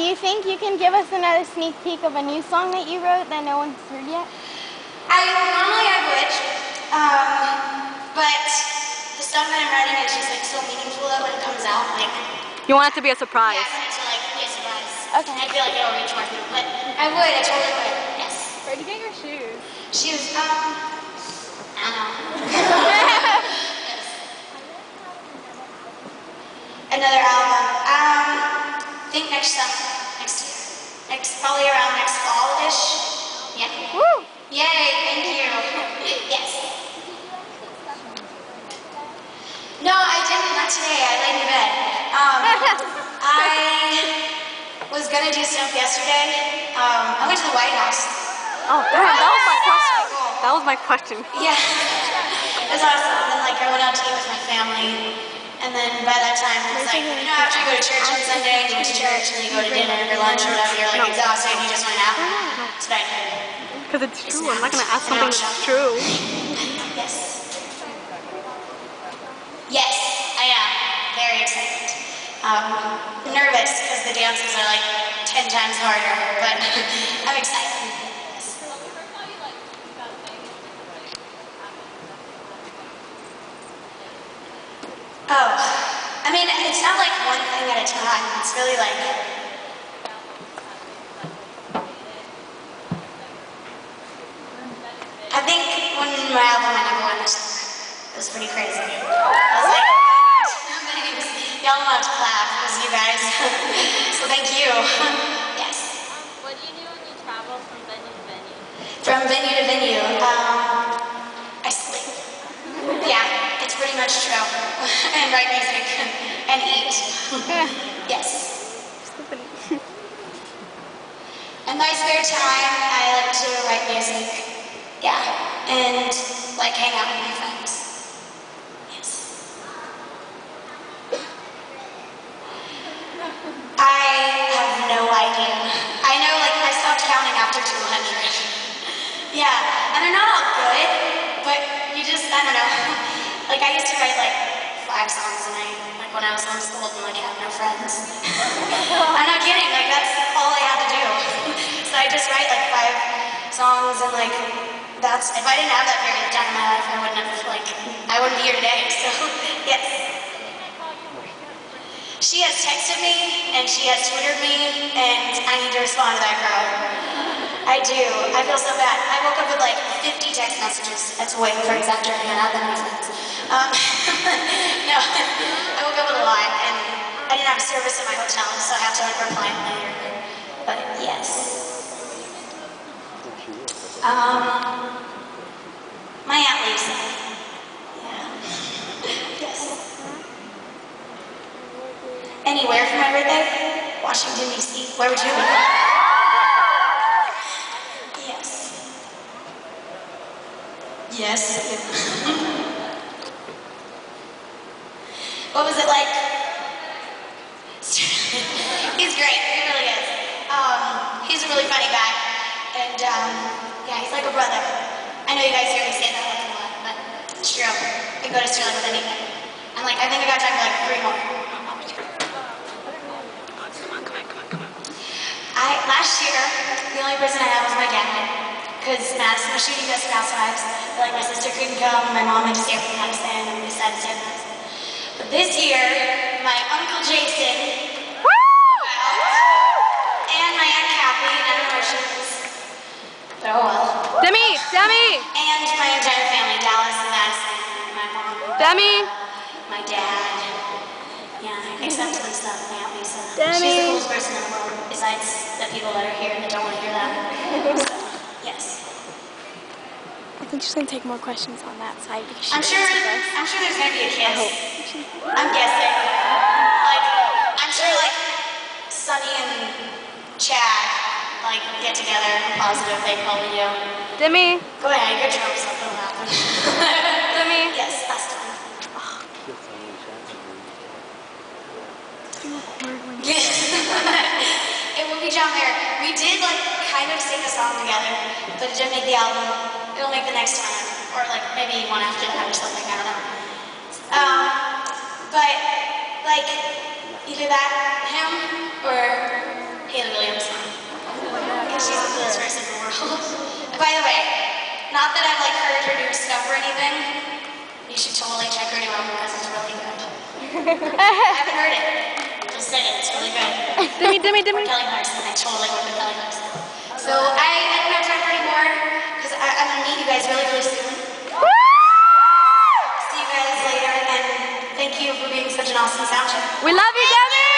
you think you can give us another sneak peek of a new song that you wrote that no one's heard yet? Normally I would, but the stuff that I'm writing is just like so meaningful that when it comes out, like... You want it to be a surprise? Yeah, I want it to like be a surprise. Okay. And I feel like it'll reach more people, but I would, I totally would, yes. Where'd you get your shoes? Shoes, I don't know. Another album, I think next year. Probably around next fall-ish. Yeah. Woo! Yay, thank you. Yes. No, I didn't, not today. I laid in bed. I was gonna do stuff yesterday. I went to the White House. Oh, damn, that was my question. That was my question. Yeah. It was awesome. And then, like, I went out to eat with my family. And then by that time, it was like, you know, after you go to church on Sunday, you went to church, and then you go to dinner or lunch or whatever, you're like exhausted, and you just want to nap. That's what I did. Because it's true. I'm not going to ask something that's true. Yes. Yes, I am. Very excited. Nervous, because the dances are like 10 times harder, but I'm excited. Oh, I mean, it's not like one thing at a time. It's really like... I think when my album went number 1 this summer, it was pretty crazy. I was like, y'all don't have to clap, it was you guys. So thank you. Yes. What do you do when you travel from venue to venue? From venue to venue, I sleep. Yeah, it's pretty much true. And write music and eat. Yes. In my spare time, I like to write music. Yeah, and like hang out with my friends. Yes. I have no idea. I know, like, I stopped counting after 200. Yeah, and they're not all good, but you just, I don't know. Like, I used to write, like, 5 songs a night, like, when I was homeschooled and, like, had no friends. I'm not kidding, like, that's all I had to do. So I just write, like, 5 songs and, like, that's, if I didn't have that period of time in my life, I wouldn't have, like, I wouldn't be here today, so, yes. She has texted me, and she has Twittered me, and I need to respond to that girl. I do. I feel so bad. I woke up with like 50 text messages. That's way for exaggerating. I not that many friends. No, I woke up with a lot, and I didn't have service in my hotel, so I have to like reply later. But yes. My Aunt Lisa. Yeah. Yes. Anywhere for my birthday? Washington, D.C. Where would you be? Yes. What was it like? He's great, he really is. He's a really funny guy. And yeah, he's like a brother. I know you guys hear me say that like a lot, but it's true. I can go to Sterling with anything. And like, I think I got time for like 3 more. Last year, the only person I had was my dad. Because Madison was shooting Desperate Housewives, but like my sister couldn't come, my mom had to stay up with Madison, and we decided to stay with Madison. But this year, my Uncle Jason, and my Aunt Kathy, I don't know where she is, but oh well. Demi! And my entire family, Dallas and Madison, and my mom. Demi! My dad. Yeah, except Lisa, my Aunt Lisa. Demi! She's the coolest person in the world, besides the people that are here that don't want to hear that. So, yes. I think she's gonna take more questions on that side because she I'm sure there's gonna be a kiss. I'm guessing. Like, I'm sure like Sunny and Chad like get together. I'm positive they probably do. Demi! Go ahead, your trope, something will happen. Demi! Yes, last time. It will be John Mayer. We did like kind of sing a song together, but it didn't make the album. It'll make the next time, or like maybe one after that or something. I don't know. But like either that him or his. By the way, not that I've like heard her new stuff or anything. You should totally check her new album because it's really good. I haven't heard it. Just saying, it's really good. Demi. Or Kelly Clarkson. I totally work with Kelly Clarkson. So I don't have time for any more because I'm gonna meet you guys really, really soon. See you guys later, and thank you for being such an awesome sound check. We love you, Demi!